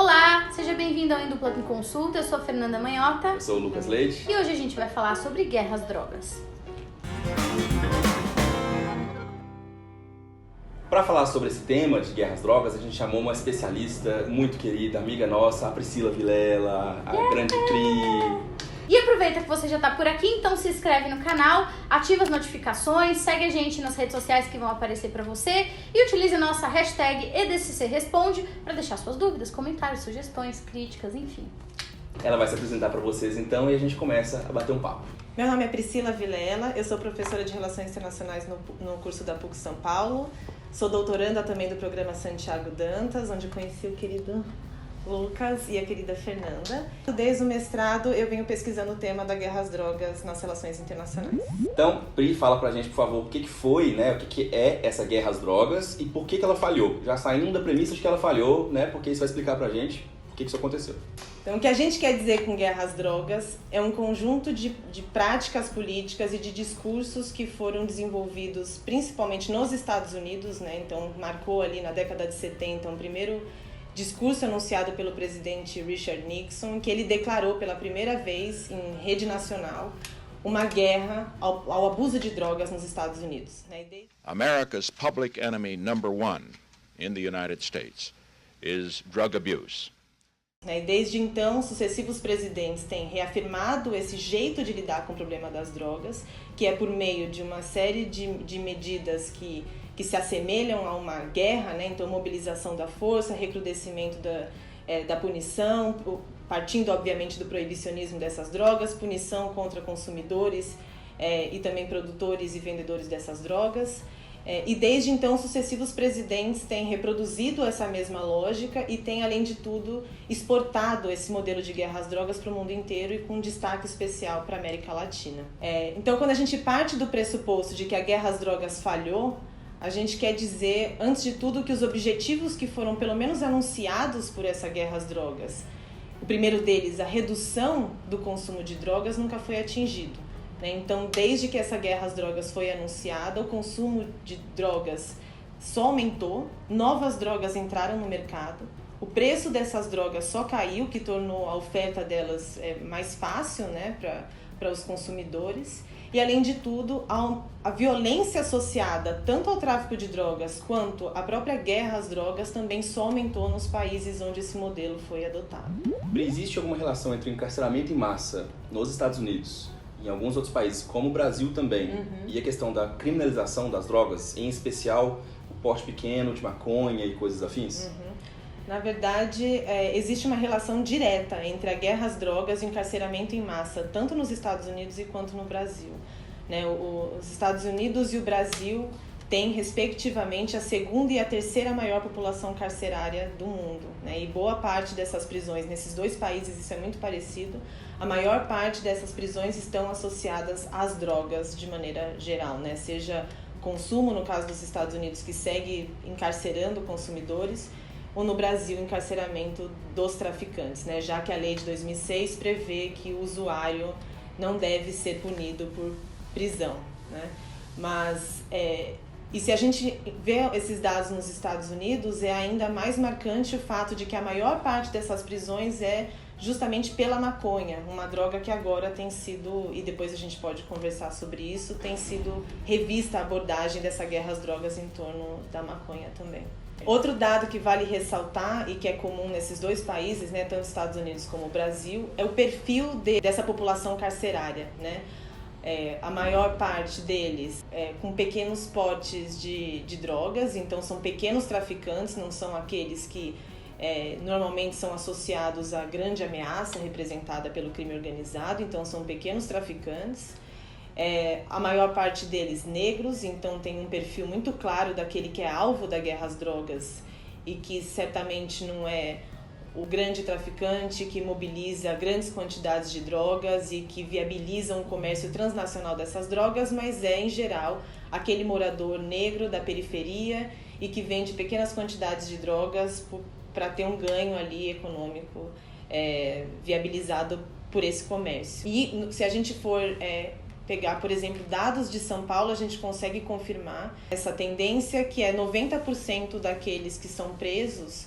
Olá, seja bem-vindo ao Em Dupla em Consulta, eu sou a Fernanda Manhota. Eu sou o Lucas Leite. E hoje a gente vai falar sobre guerra às drogas. Para falar sobre esse tema de guerra às drogas, a gente chamou uma especialista muito querida, amiga nossa, a Priscila Vilela, a grande Pri. E aproveita que você já está por aqui, então se inscreve no canal, ativa as notificações, segue a gente nas redes sociais que vão aparecer para você e utilize a nossa hashtag EDCCResponde para deixar suas dúvidas, comentários, sugestões, críticas, enfim. Ela vai se apresentar para vocês então e a gente começa a bater um papo. Meu nome é Priscila Vilela, eu sou professora de Relações Internacionais no curso da PUC São Paulo. Sou doutoranda também do programa Santiago Dantas, onde conheci o querido Lucas e a querida Fernanda. Desde o mestrado eu venho pesquisando o tema da guerra às drogas nas relações internacionais. Então, Pri, fala pra gente, por favor, o que foi, né, o que é essa guerra às drogas e por que ela falhou. Já saindo da premissa de que ela falhou, né, porque isso vai explicar pra gente por que isso aconteceu. Então, o que a gente quer dizer com guerra às drogas é um conjunto de práticas políticas e de discursos que foram desenvolvidos principalmente nos Estados Unidos, né? Então, marcou ali na década de 70 um primeiro discurso anunciado pelo presidente Richard Nixon, que ele declarou pela primeira vez em rede nacional uma guerra ao abuso de drogas nos Estados Unidos. America's public enemy number one in the United States is drug abuse. E desde então, sucessivos presidentes têm reafirmado esse jeito de lidar com o problema das drogas, que é por meio de uma série de medidas que se assemelham a uma guerra, né? Então, mobilização da força, recrudescimento da punição, partindo, obviamente, do proibicionismo dessas drogas, punição contra consumidores e também produtores e vendedores dessas drogas. E desde então, sucessivos presidentes têm reproduzido essa mesma lógica e têm, além de tudo, exportado esse modelo de guerra às drogas para o mundo inteiro e com um destaque especial para a América Latina. Então, quando a gente parte do pressuposto de que a guerra às drogas falhou, a gente quer dizer, antes de tudo, que os objetivos que foram pelo menos anunciados por essa guerra às drogas, o primeiro deles, a redução do consumo de drogas, nunca foi atingido. Então, desde que essa guerra às drogas foi anunciada, o consumo de drogas só aumentou, novas drogas entraram no mercado, o preço dessas drogas só caiu, que tornou a oferta delas mais fácil, né, para os consumidores. E, além de tudo, a violência associada tanto ao tráfico de drogas quanto à própria guerra às drogas também só aumentou nos países onde esse modelo foi adotado. Existe alguma relação entre o encarceramento em massa nos Estados Unidos e em alguns outros países, como o Brasil também, e a questão da criminalização das drogas, em especial o porte pequeno de maconha e coisas afins? Na verdade, existe uma relação direta entre a guerra às drogas e o encarceramento em massa, tanto nos Estados Unidos quanto no Brasil. Os Estados Unidos e o Brasil têm, respectivamente, a segunda e a terceira maior população carcerária do mundo. E boa parte dessas prisões, nesses dois países, isso é muito parecido, a maior parte dessas prisões estão associadas às drogas de maneira geral, seja consumo, no caso dos Estados Unidos, que segue encarcerando consumidores, ou no Brasil, encarceramento dos traficantes, já que a lei de 2006 prevê que o usuário não deve ser punido por prisão. Mas, e se a gente vê esses dados nos Estados Unidos, é ainda mais marcante o fato de que a maior parte dessas prisões é justamente pela maconha, uma droga que agora tem sido, e depois a gente pode conversar sobre isso, tem sido revista a abordagem dessa guerra às drogas em torno da maconha também. Outro dado que vale ressaltar e que é comum nesses dois países, tanto os Estados Unidos como o Brasil, é o perfil dessa população carcerária. A maior parte deles com pequenos portes de drogas, então são pequenos traficantes, não são aqueles que normalmente são associados à grande ameaça representada pelo crime organizado, então são pequenos traficantes. A maior parte deles negros, então tem um perfil muito claro daquele que é alvo da guerra às drogas e que certamente não é o grande traficante que mobiliza grandes quantidades de drogas e que viabiliza um comércio transnacional dessas drogas, mas em geral, aquele morador negro da periferia e que vende pequenas quantidades de drogas para ter um ganho ali econômico viabilizado por esse comércio. E se a gente for pegar, por exemplo, dados de São Paulo, a gente consegue confirmar essa tendência que é 90% daqueles que são presos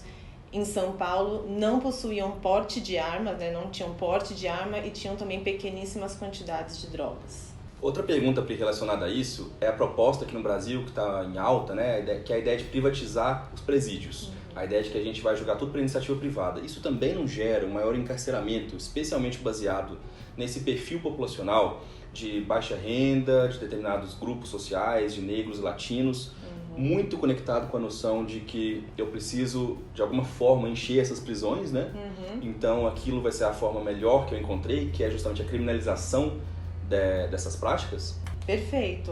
em São Paulo não possuíam porte de arma, né? Não tinham porte de arma e tinham também pequeníssimas quantidades de drogas. Outra pergunta relacionada a isso é a proposta aqui no Brasil, que está em alta, né? Que é a ideia de privatizar os presídios. A ideia de que a gente vai jogar tudo para iniciativa privada. Isso também não gera um maior encarceramento, especialmente baseado nesse perfil populacional de baixa renda, de determinados grupos sociais, de negros e latinos, muito conectado com a noção de que eu preciso, de alguma forma, encher essas prisões, né? Então, aquilo vai ser a forma melhor que eu encontrei, que é justamente a criminalização dessas práticas? Perfeito.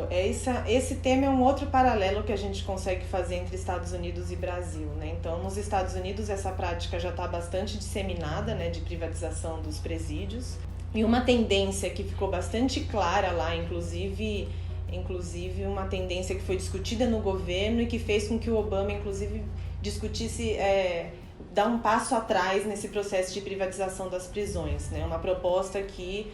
Esse tema é um outro paralelo que a gente consegue fazer entre Estados Unidos e Brasil, né? Então, nos Estados Unidos, essa prática já está bastante disseminada, né, de privatização dos presídios. E uma tendência que ficou bastante clara lá, inclusive uma tendência que foi discutida no governo e que fez com que o Obama, inclusive, discutisse dar um passo atrás nesse processo de privatização das prisões, né? Uma proposta que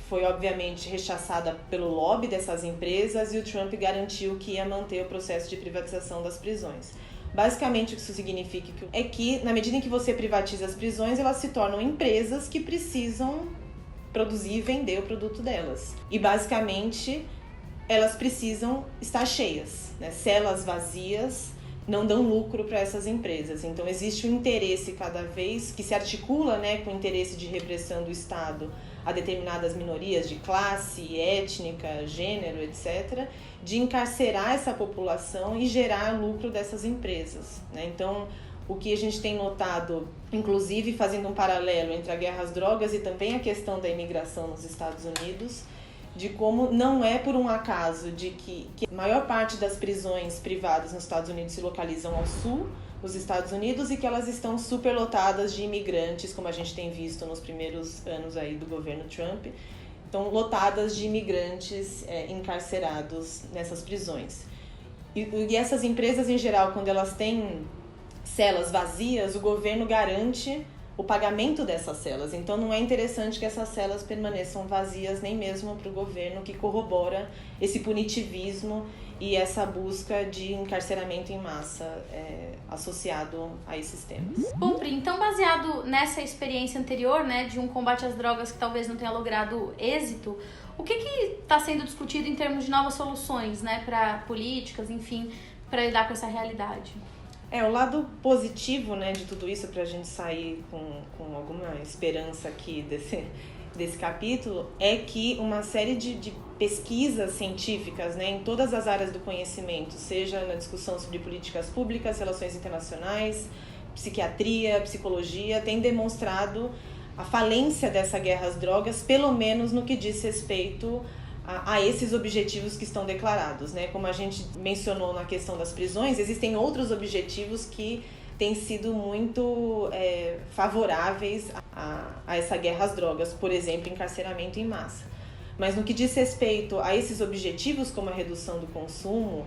foi, obviamente, rechaçada pelo lobby dessas empresas e o Trump garantiu que ia manter o processo de privatização das prisões. Basicamente, o que isso significa é que, na medida em que você privatiza as prisões, elas se tornam empresas que precisam produzir e vender o produto delas. E, basicamente, elas precisam estar cheias, né? Celas vazias não dão lucro para essas empresas. Então, existe um interesse cada vez que se articula, né, com o interesse de repressão do Estado a determinadas minorias de classe, étnica, gênero, etc., de encarcerar essa população e gerar lucro dessas empresas, né? Então, o que a gente tem notado, inclusive fazendo um paralelo entre a guerra às drogas e também a questão da imigração nos Estados Unidos, de como não é por um acaso de que a maior parte das prisões privadas nos Estados Unidos se localizam ao sul dos Estados Unidos e que elas estão superlotadas de imigrantes, como a gente tem visto nos primeiros anos aí do governo Trump. Então, lotadas de imigrantes encarcerados nessas prisões. E essas empresas, em geral, quando elas têm celas vazias, o governo garante o pagamento dessas celas. Então, não é interessante que essas celas permaneçam vazias nem mesmo para o governo, que corrobora esse punitivismo e essa busca de encarceramento em massa associado a esses temas. Bom, Pri, então baseado nessa experiência anterior, né, de um combate às drogas que talvez não tenha logrado êxito, o que está sendo discutido em termos de novas soluções, né, para políticas, enfim, para lidar com essa realidade? O lado positivo, né, de tudo isso, para a gente sair com alguma esperança aqui desse capítulo, é que uma série de pesquisas científicas, né, em todas as áreas do conhecimento, seja na discussão sobre políticas públicas, relações internacionais, psiquiatria, psicologia, tem demonstrado a falência dessa guerra às drogas, pelo menos no que diz respeito a esses objetivos que estão declarados, né? Como a gente mencionou na questão das prisões, existem outros objetivos que têm sido muito favoráveis a essa guerra às drogas, por exemplo, encarceramento em massa. Mas no que diz respeito a esses objetivos, como a redução do consumo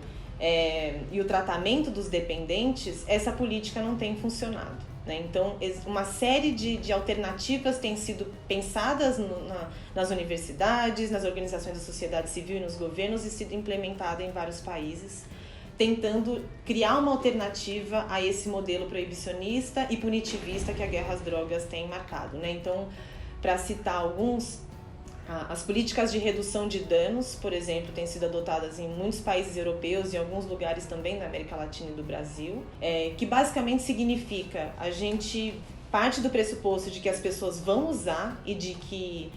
e o tratamento dos dependentes, essa política não tem funcionado, né? Então, uma série de alternativas têm sido pensadas nas universidades, nas organizações da sociedade civil e nos governos e sido implementada em vários países, tentando criar uma alternativa a esse modelo proibicionista e punitivista que a guerra às drogas tem marcado, né? Então, para citar alguns, as políticas de redução de danos, por exemplo, têm sido adotadas em muitos países europeus e em alguns lugares também da América Latina e do Brasil, que basicamente significa a gente parte do pressuposto de que as pessoas vão usar e de que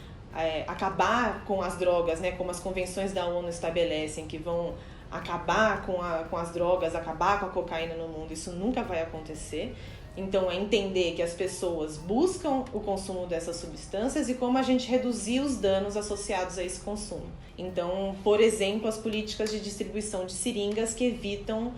acabar com as drogas, né, como as convenções da ONU estabelecem, que vão acabar com as drogas, acabar com a cocaína no mundo, isso nunca vai acontecer. Então, é entender que as pessoas buscam o consumo dessas substâncias e como a gente reduzir os danos associados a esse consumo. Então, por exemplo, as políticas de distribuição de seringas que evitam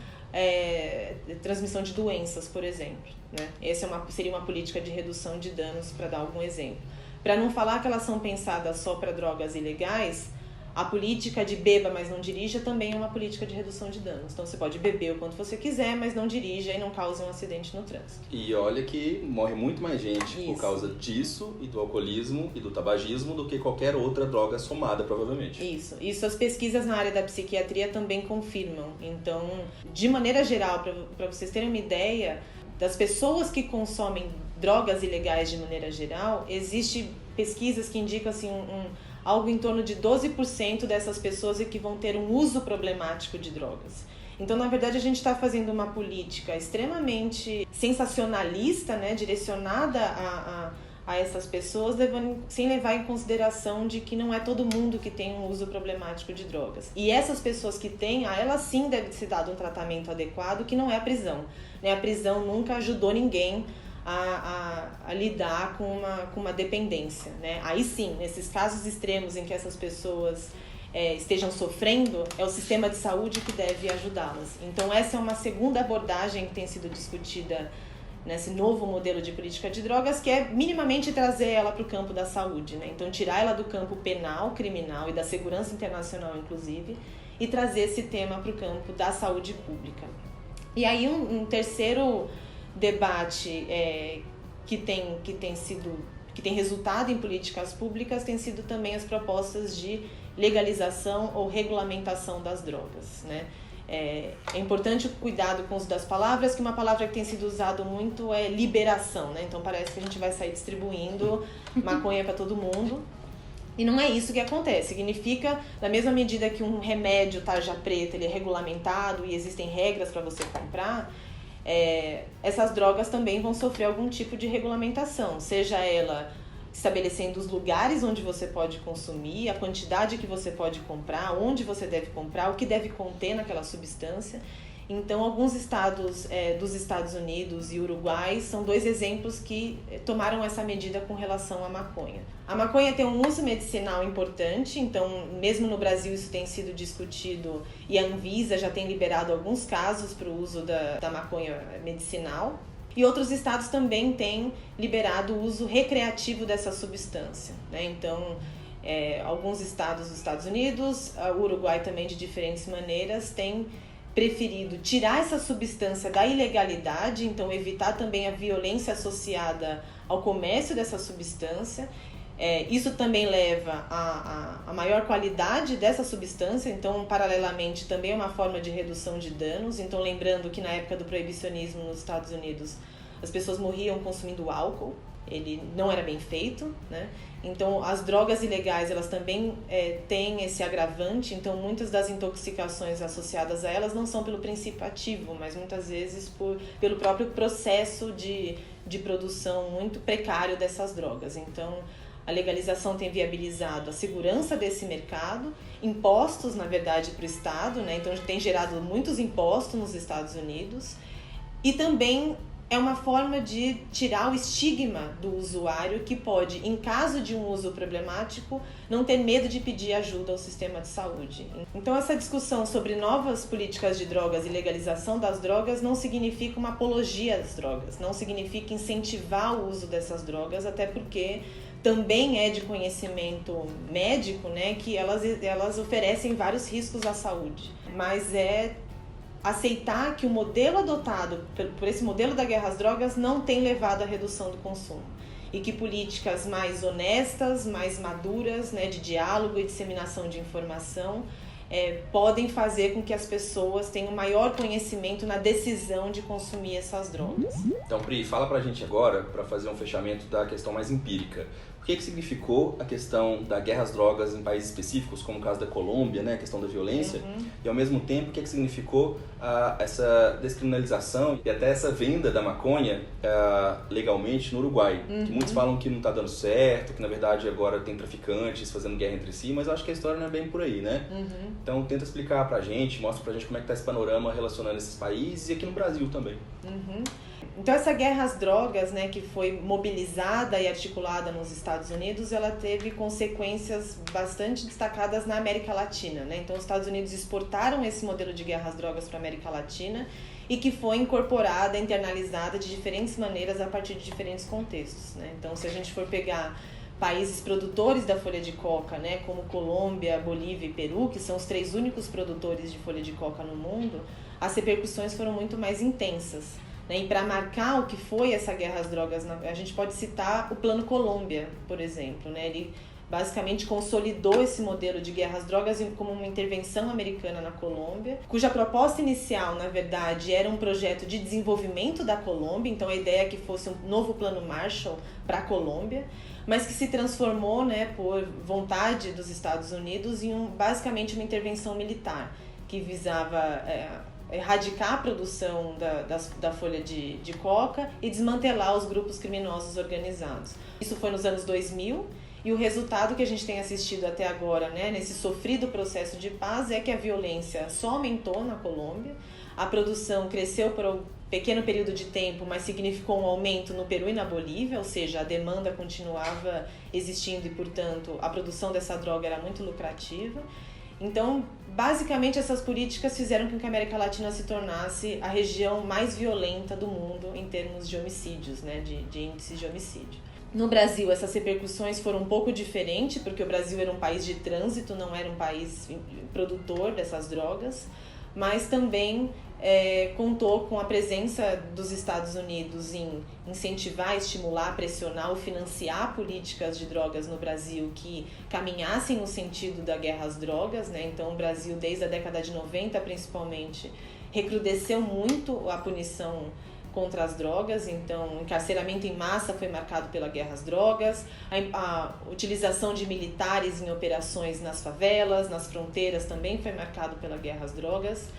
transmissão de doenças, por exemplo, né? Essa seria uma política de redução de danos, para dar algum exemplo. Para não falar que elas são pensadas só para drogas ilegais, a política de beba, mas não dirija, também é uma política de redução de danos. Então, você pode beber o quanto você quiser, mas não dirija e não cause um acidente no trânsito. E olha que morre muito mais gente por causa disso e do alcoolismo e do tabagismo do que qualquer outra droga somada, provavelmente. Isso as pesquisas na área da psiquiatria também confirmam. Então, de maneira geral, para vocês terem uma ideia, das pessoas que consomem drogas ilegais de maneira geral, existe pesquisas que indicam assim, algo em torno de 12% dessas pessoas que vão ter um uso problemático de drogas. Então, na verdade, a gente está fazendo uma política extremamente sensacionalista, né, direcionada a essas pessoas, sem levar em consideração de que não é todo mundo que tem um uso problemático de drogas. E essas pessoas que têm, a elas sim deve ser dado um tratamento adequado, que não é a prisão. Né? A prisão nunca ajudou ninguém a lidar com uma dependência. Né? Aí sim, nesses casos extremos em que essas pessoas estejam sofrendo, é o sistema de saúde que deve ajudá-las. Então essa é uma segunda abordagem que tem sido discutida nesse novo modelo de política de drogas, que é minimamente trazer ela para o campo da saúde, né? Então tirar ela do campo penal, criminal e da segurança internacional, inclusive, e trazer esse tema para o campo da saúde pública. E aí um terceiro debate que tem resultado em políticas públicas tem sido também as propostas de legalização ou regulamentação das drogas, né? É importante o cuidado com o uso das palavras, que uma palavra que tem sido usada muito é liberação, né? Então parece que a gente vai sair distribuindo maconha para todo mundo. E não é isso que acontece. Significa, na mesma medida que um remédio tarja preta ele é regulamentado e existem regras para você comprar, essas drogas também vão sofrer algum tipo de regulamentação, seja ela estabelecendo os lugares onde você pode consumir, a quantidade que você pode comprar, onde você deve comprar, o que deve conter naquela substância. Então, alguns estados dos Estados Unidos e Uruguai são dois exemplos que tomaram essa medida com relação à maconha. A maconha tem um uso medicinal importante, então, mesmo no Brasil isso tem sido discutido e a Anvisa já tem liberado alguns casos para o uso da maconha medicinal. E outros estados também têm liberado o uso recreativo dessa substância, né? Então, alguns estados dos Estados Unidos, o Uruguai também de diferentes maneiras, têm preferido tirar essa substância da ilegalidade, então evitar também a violência associada ao comércio dessa substância. Isso também leva a maior qualidade dessa substância, então, paralelamente, também é uma forma de redução de danos. Então, lembrando que na época do proibicionismo nos Estados Unidos, as pessoas morriam consumindo álcool, ele não era bem feito, né? Então, as drogas ilegais, elas também têm esse agravante, então muitas das intoxicações associadas a elas não são pelo princípio ativo, mas muitas vezes pelo próprio processo de produção muito precário dessas drogas. Então, a legalização tem viabilizado a segurança desse mercado, impostos, na verdade, para o Estado, né? Então tem gerado muitos impostos nos Estados Unidos e também é uma forma de tirar o estigma do usuário que pode, em caso de um uso problemático, não ter medo de pedir ajuda ao sistema de saúde. Então essa discussão sobre novas políticas de drogas e legalização das drogas não significa uma apologia às drogas, não significa incentivar o uso dessas drogas, até porque também é de conhecimento médico, né, que elas oferecem vários riscos à saúde. Mas aceitar que o modelo adotado por esse modelo da guerra às drogas não tem levado à redução do consumo. E que políticas mais honestas, mais maduras, né, de diálogo e disseminação de informação, podem fazer com que as pessoas tenham maior conhecimento na decisão de consumir essas drogas. Então, Pri, fala pra gente agora, para fazer um fechamento da questão mais empírica. O que significou a questão da guerra às drogas em países específicos, como o caso da Colômbia, né, a questão da violência, e ao mesmo tempo, o que significou essa descriminalização e até essa venda da maconha legalmente no Uruguai, que muitos falam que não está dando certo, que na verdade agora tem traficantes fazendo guerra entre si, mas eu acho que a história não é bem por aí, né? Então tenta explicar pra gente, mostra pra gente como é que tá esse panorama relacionando esses países e aqui no Brasil também. Então essa guerra às drogas, né, que foi mobilizada e articulada nos Estados Unidos, ela teve consequências bastante destacadas na América Latina, né? Então os Estados Unidos exportaram esse modelo de guerra às drogas para a América Latina e que foi incorporada, internalizada de diferentes maneiras a partir de diferentes contextos, né? Então se a gente for pegar países produtores da folha de coca, né, como Colômbia, Bolívia e Peru, que são os 3 únicos produtores de folha de coca no mundo, as repercussões foram muito mais intensas. E para marcar o que foi essa guerra às drogas, a gente pode citar o Plano Colômbia, por exemplo, né? Ele basicamente consolidou esse modelo de guerra às drogas como uma intervenção americana na Colômbia, cuja proposta inicial, na verdade, era um projeto de desenvolvimento da Colômbia, então a ideia é que fosse um novo plano Marshall para a Colômbia, mas que se transformou, né, por vontade dos Estados Unidos em basicamente uma intervenção militar, que visava erradicar a produção da folha de coca e desmantelar os grupos criminosos organizados. Isso foi nos anos 2000, e o resultado que a gente tem assistido até agora, né, nesse sofrido processo de paz, é que a violência só aumentou na Colômbia, a produção cresceu por um pequeno período de tempo, mas significou um aumento no Peru e na Bolívia, ou seja, a demanda continuava existindo e, portanto, a produção dessa droga era muito lucrativa. Então, basicamente, essas políticas fizeram com que a América Latina se tornasse a região mais violenta do mundo em termos de homicídios, né, de índices de homicídio. No Brasil, essas repercussões foram um pouco diferentes, porque o Brasil era um país de trânsito, não era um país produtor dessas drogas, mas também contou com a presença dos Estados Unidos em incentivar, estimular, pressionar ou financiar políticas de drogas no Brasil que caminhassem no sentido da guerra às drogas, né? Então, o Brasil, desde a década de 90, principalmente, recrudesceu muito a punição contra as drogas, então o encarceramento em massa foi marcado pela guerra às drogas, a utilização de militares em operações nas favelas, nas fronteiras também foi marcado pela guerra às drogas,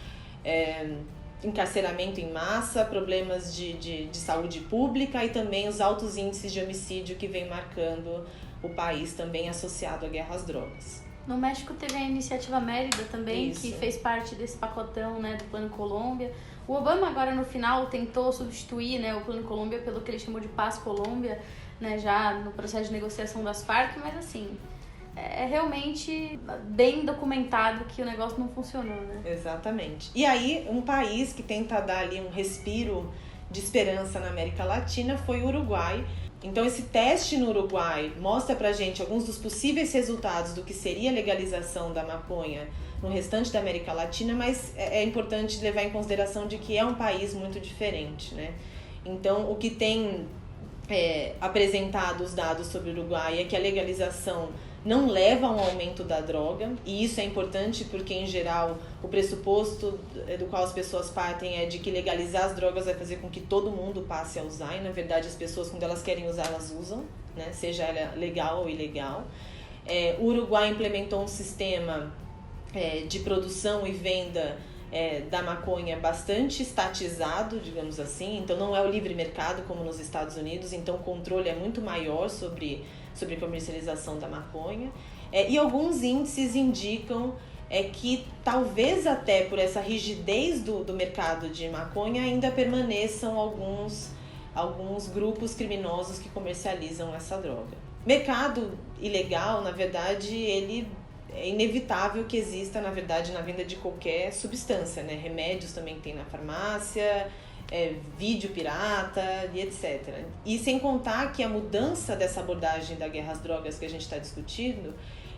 encarceramento em massa, problemas de saúde pública e também os altos índices de homicídio que vem marcando o país também associado à guerra às drogas. No México teve a iniciativa Mérida também, Isso. que fez parte desse pacotão, né, do Plano Colômbia. O Obama agora no final tentou substituir, né, o Plano Colômbia pelo que ele chamou de Paz Colômbia, né, já no processo de negociação das Farc, mas assim, é realmente bem documentado que o negócio não funcionou, né? Exatamente. E aí, um país que tenta dar ali um respiro de esperança na América Latina foi o Uruguai. Então, esse teste no Uruguai mostra pra gente alguns dos possíveis resultados do que seria a legalização da maconha no restante da América Latina, mas é importante levar em consideração de que é um país muito diferente, né? Então, o que tem apresentado os dados sobre o Uruguai é que a legalização não leva a um aumento da droga, e isso é importante porque, em geral, o pressuposto do qual as pessoas partem é de que legalizar as drogas vai fazer com que todo mundo passe a usar, e, na verdade, as pessoas, quando elas querem usar, elas usam, né? Seja ela legal ou ilegal. O Uruguai implementou um sistema de produção e venda da maconha bastante estatizado, digamos assim, então não é o livre mercado como nos Estados Unidos, então o controle é muito maior sobre a comercialização da maconha, e alguns índices indicam que talvez até por essa rigidez do mercado de maconha ainda permaneçam alguns grupos criminosos que comercializam essa droga. Mercado ilegal, na verdade, ele é inevitável que exista, na verdade, na venda de qualquer substância, né? Remédios também tem na farmácia, vídeo pirata e etc. E sem contar que a mudança dessa abordagem da guerra às drogas que a gente está discutindo,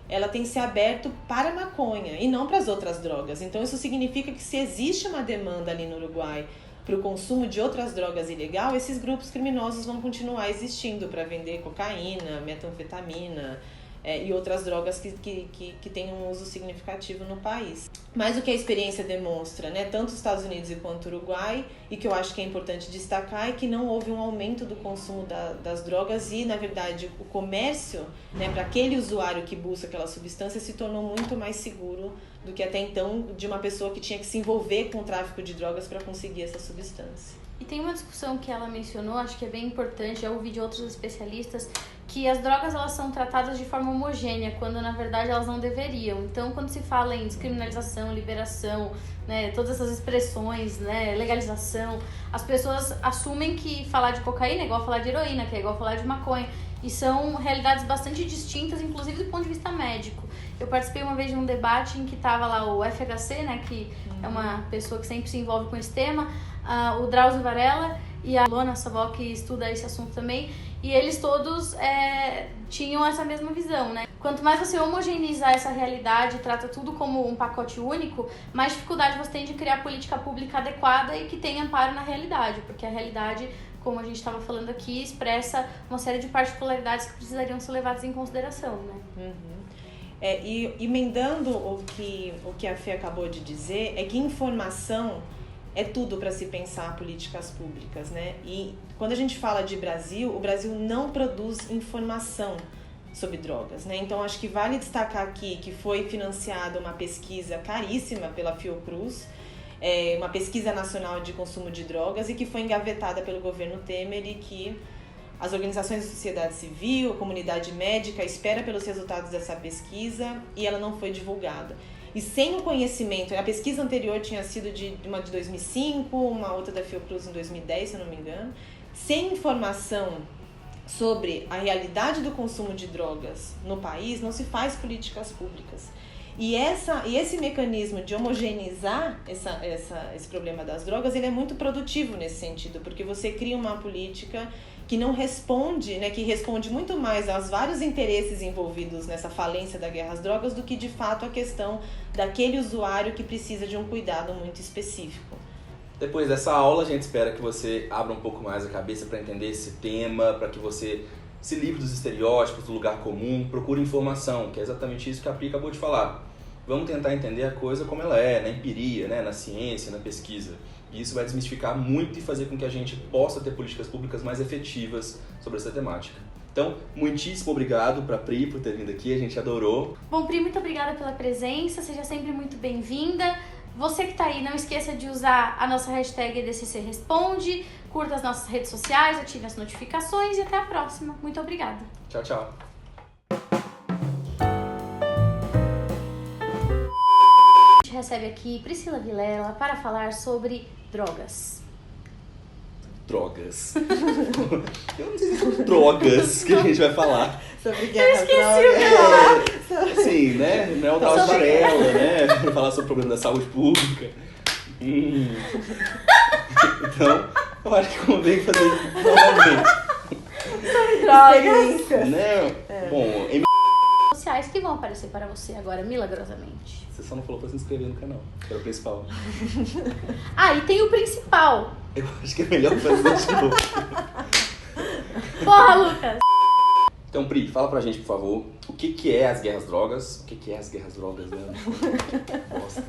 ela tem se aberto para a maconha e não para as outras drogas. Então isso significa que se existe uma demanda ali no Uruguai para o consumo de outras drogas ilegal, esses grupos criminosos vão continuar existindo para vender cocaína, metanfetamina, e outras drogas que têm um uso significativo no país. Mas o que a experiência demonstra, né, tanto os Estados Unidos quanto o Uruguai, e que eu acho que é importante destacar, é que não houve um aumento do consumo das drogas e, na verdade, o comércio, né, para aquele usuário que busca aquela substância se tornou muito mais seguro do que até então de uma pessoa que tinha que se envolver com o tráfico de drogas para conseguir essa substância. E tem uma discussão que ela mencionou, acho que é bem importante, já ouvi de outros especialistas, que as drogas elas são tratadas de forma homogênea, quando na verdade elas não deveriam. Então, quando se fala em descriminalização, liberação, né, todas essas expressões, né, legalização, as pessoas assumem que falar de cocaína é igual falar de heroína, que é igual falar de maconha. E são realidades bastante distintas, inclusive do ponto de vista médico. Eu participei uma vez de um debate em que estava lá o FHC, né, que é uma pessoa que sempre se envolve com esse tema, o Drauzio Varela e a Lona Savó, que estuda esse assunto também, e eles todos tinham essa mesma visão, né? Quanto mais você homogeneizar essa realidade, trata tudo como um pacote único, mais dificuldade você tem de criar política pública adequada e que tenha amparo na realidade, porque a realidade como a gente estava falando aqui, expressa uma série de particularidades que precisariam ser levadas em consideração, né? Uhum. E emendando o que a Fê acabou de dizer, é que informação é tudo para se pensar políticas públicas, né? E quando a gente fala de Brasil, o Brasil não produz informação sobre drogas, né? Então acho que vale destacar aqui que foi financiada uma pesquisa caríssima pela Fiocruz, uma pesquisa nacional de consumo de drogas, e que foi engavetada pelo governo Temer, e que as organizações da sociedade civil, a comunidade médica espera pelos resultados dessa pesquisa, e ela não foi divulgada. E sem o conhecimento, a pesquisa anterior tinha sido uma de 2005, uma outra da Fiocruz em 2010, se eu não me engano, sem informação sobre a realidade do consumo de drogas no país, não se faz políticas públicas. E esse mecanismo de homogeneizar esse problema das drogas, ele é muito produtivo nesse sentido, porque você cria uma política que não responde, né, que responde muito mais aos vários interesses envolvidos nessa falência da guerra às drogas do que, de fato, a questão daquele usuário que precisa de um cuidado muito específico. Depois dessa aula, a gente espera que você abra um pouco mais a cabeça para entender esse tema, para que você se livre dos estereótipos, do lugar comum, procure informação, que é exatamente isso que a Pri acabou de falar. Vamos tentar entender a coisa como ela é, na empiria, né, na ciência, na pesquisa. E isso vai desmistificar muito e fazer com que a gente possa ter políticas públicas mais efetivas sobre essa temática. Então, muitíssimo obrigado para a Pri por ter vindo aqui, a gente adorou. Bom, Pri, muito obrigada pela presença, seja sempre muito bem-vinda. Você que está aí, não esqueça de usar a nossa hashtag EDCC Responde, curta as nossas redes sociais, ative as notificações e até a próxima. Muito obrigada. Tchau, tchau. A gente recebe aqui Priscila Vilela para falar sobre drogas. Drogas. Eu não sei se são drogas que a gente vai falar. Sobre guerra às drogas. Sim, né? Não é o Drauzio Varela, né? Vamos falar sobre o problema da saúde pública. Então, eu acho que convém fazer novamente. Drogas. Né? Bom, em Sociais que vão aparecer para você agora, milagrosamente. você só não falou pra se inscrever no canal, que era o principal. Ah, e tem o principal. Eu acho que é melhor fazer de novo. Porra, Lucas! Então, Pri, fala pra gente, por favor, o que é as guerras drogas? O que é as guerras drogas, né? Bosta.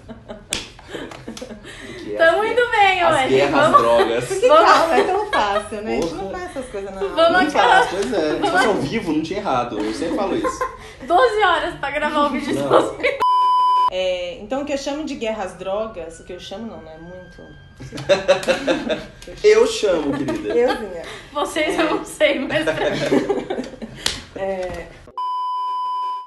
Tamo indo bem, as ué. guerras drogas. Porque calma, é tão fácil, né? A gente Porra. não faz essas coisas não. Vamos Não faz, pois é. Se fosse ao vivo, não tinha errado. Eu sempre falo isso. 12 horas pra gravar o vídeo de Não. 12. Então, o que eu chamo de guerra às drogas, o que eu chamo não, né? Muito. Eu chamo, querida. Euzinha. Vocês eu não sei, mas pra mim.